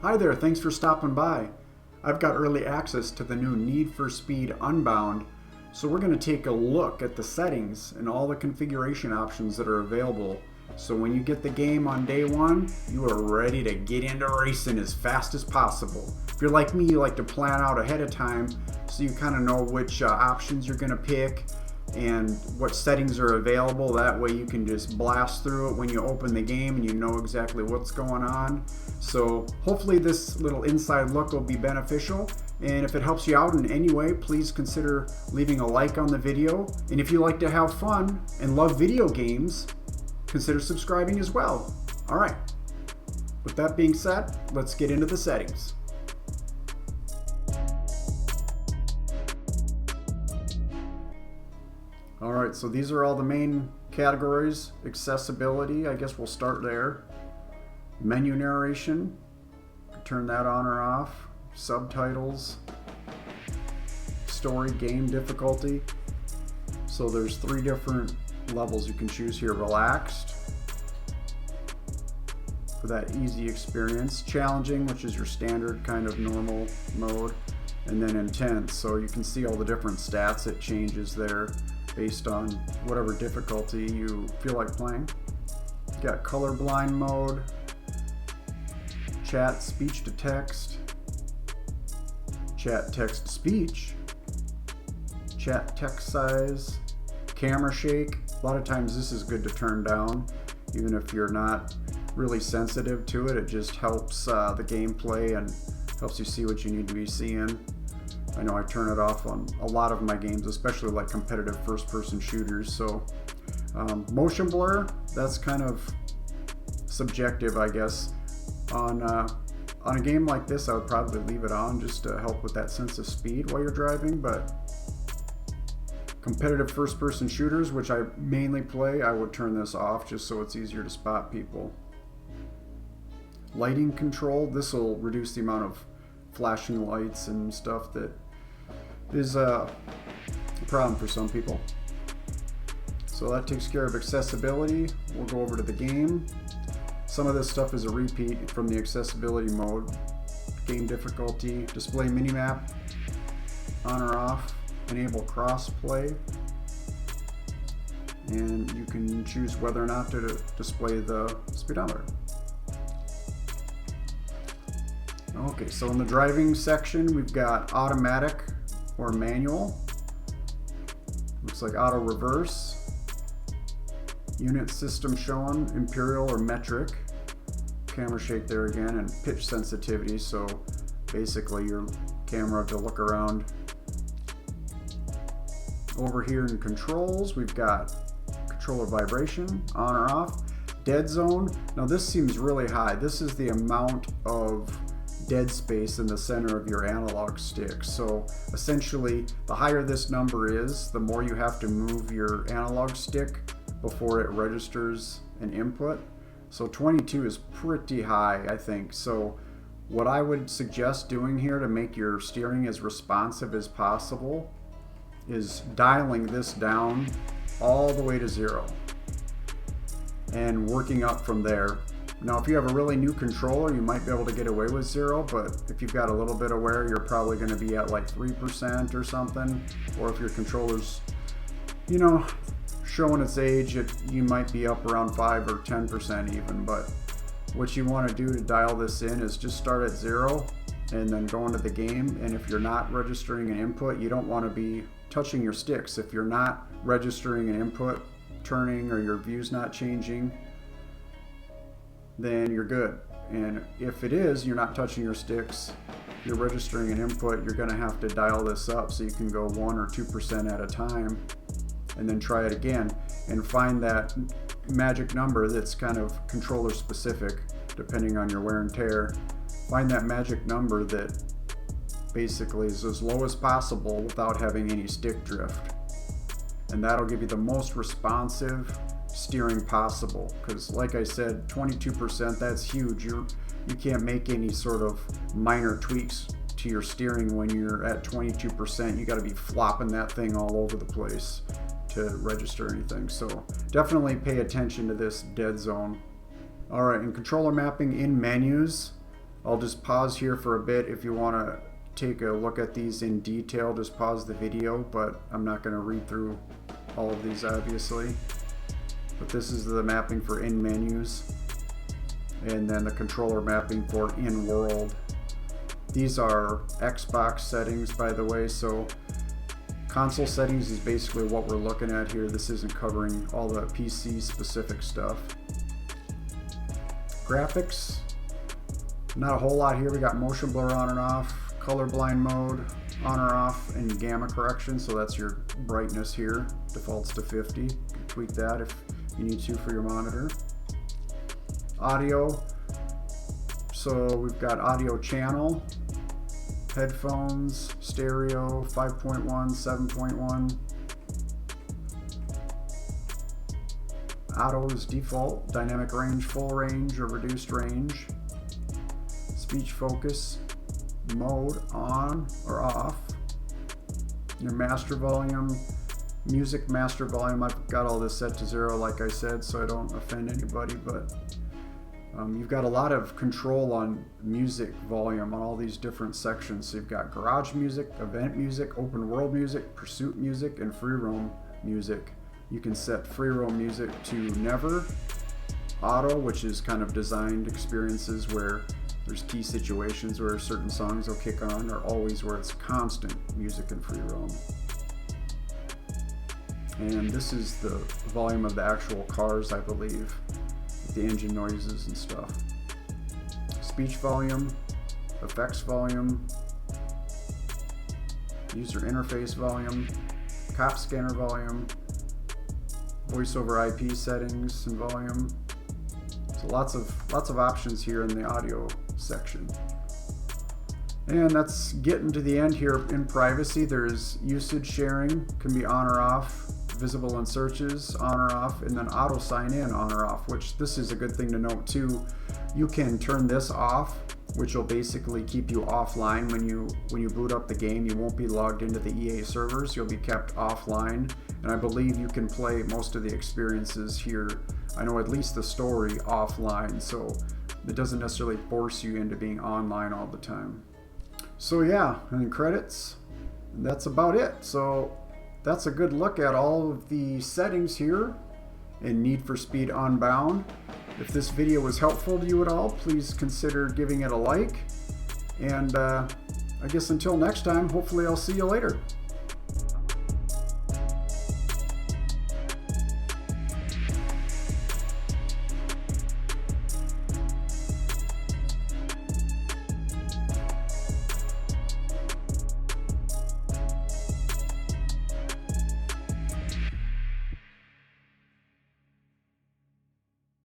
Hi there, thanks for stopping by. I've got early access to the new Need For Speed Unbound, so we're going to take a look at the settings and all the configuration options that are available. So when you get the game on day one, you are ready to get into racing as fast as possible. If you're like me, you like to plan out ahead of time so you kind of know which options you're going to pick and what settings are available. That way you can just blast through it when you open the game and you know exactly what's going on. So hopefully this little inside look will be beneficial, and if it helps you out in any way, please consider leaving a like on the video. And if you like to have fun and love video games, consider subscribing as well. Alright, with that being said, let's get into the settings. Alright, so these are all the main categories. Accessibility, I guess we'll start there. Menu narration, turn that on or off. Subtitles. Story, game difficulty. So there's 3 different levels you can choose here. Relaxed, for that easy experience. Challenging, which is your standard kind of normal mode. And then intense, so you can see all the different stats it changes there based on whatever difficulty you feel like playing. You got colorblind mode, chat speech to text, chat text speech, chat text size, camera shake. A lot of times this is good to turn down, even if you're not really sensitive to it. It just helps the gameplay and helps you see what you need to be seeing. I know I turn it off on a lot of my games, especially like competitive first-person shooters. So motion blur, that's kind of subjective, I guess. On a game like this, I would probably leave it on just to help with that sense of speed while you're driving. But competitive first-person shooters, which I mainly play, I would turn this off just so it's easier to spot people. Lighting control, this will reduce the amount of flashing lights and stuff that is a problem for some people. So that takes care of accessibility. We'll go over to the game. Some of this stuff is a repeat from the accessibility mode. Game difficulty, display minimap, on or off, enable crossplay, and you can choose whether or not to display the speedometer. Okay, so in the driving section, we've got automatic or manual. Looks like auto reverse. Unit system shown, imperial or metric. Camera shake there again, and pitch sensitivity, so basically your camera to look around. Over here in controls, we've got controller vibration, on or off. Dead zone, now this seems really high. This is the amount of dead space in the center of your analog stick. So essentially, the higher this number is, the more you have to move your analog stick before it registers an input. So 22 is pretty high, I think. So what I would suggest doing here to make your steering as responsive as possible is dialing this down all the way to 0 and working up from there. Now, if you have a really new controller, you might be able to get away with 0, but if you've got a little bit of wear, you're probably going to be at like 3% or something. Or if your controller's, showing its age, you might be up around 5 or 10% even. But what you want to do to dial this in is just start at 0 and then go into the game. And if you're not registering an input, you don't want to be touching your sticks. If you're not registering an input, turning, or your view's not changing, then you're good. And if it is, you're not touching your sticks, you're registering an input, you're going to have to dial this up so you can go 1 or 2% at a time and then try it again and find that magic number that's kind of controller specific depending on your wear and tear. Find that magic number that basically is as low as possible without having any stick drift, and that'll give you the most responsive steering possible. Because like I said, 22%, that's huge. You can't make any sort of minor tweaks to your steering when you're at 22%. You got to be flopping that thing all over the place to register anything. So definitely pay attention to this dead zone. All right, in controller mapping in menus, I'll just pause here for a bit. If you want to take a look at these in detail, just pause the video, but I'm not going to read through all of these obviously. But this is the mapping for in menus, and then the controller mapping for in world. These are Xbox settings, by the way, so console settings is basically what we're looking at here. This isn't covering all the PC specific stuff. Graphics, not a whole lot here. We got motion blur on and off, colorblind mode on or off, and gamma correction, so that's your brightness here, defaults to 50. You can tweak that if you need to for your monitor. Audio, so we've got audio channel, headphones, stereo, 5.1, 7.1. Auto is default, dynamic range, full range or reduced range. Speech focus mode on or off. Your master volume, music master volume, I've got all this set to 0 like I said, so I don't offend anybody, but you've got a lot of control on music volume on all these different sections. So you've got garage music, event music, open world music, pursuit music, and free roam music. You can set free roam music to never, auto, which is kind of designed experiences where there's key situations where certain songs will kick on, or always where it's constant music and free roam. And this is the volume of the actual cars, I believe, with the engine noises and stuff. Speech volume, effects volume, user interface volume, cop scanner volume, voice over IP settings and volume. So lots of options here in the audio section. And that's getting to the end here in privacy. There's usage sharing, can be on or off, visible in searches, on or off, and then auto sign in, on or off, which this is a good thing to note too. You can turn this off, which will basically keep you offline when you boot up the game. You won't be logged into the EA servers, you'll be kept offline. And I believe you can play most of the experiences here, I know at least the story, offline, so it doesn't necessarily force you into being online all the time. So yeah, and credits, and that's about it. So that's a good look at all of the settings here in Need for Speed Unbound. If this video was helpful to you at all, please consider giving it a like. And I guess until next time, hopefully I'll see you later.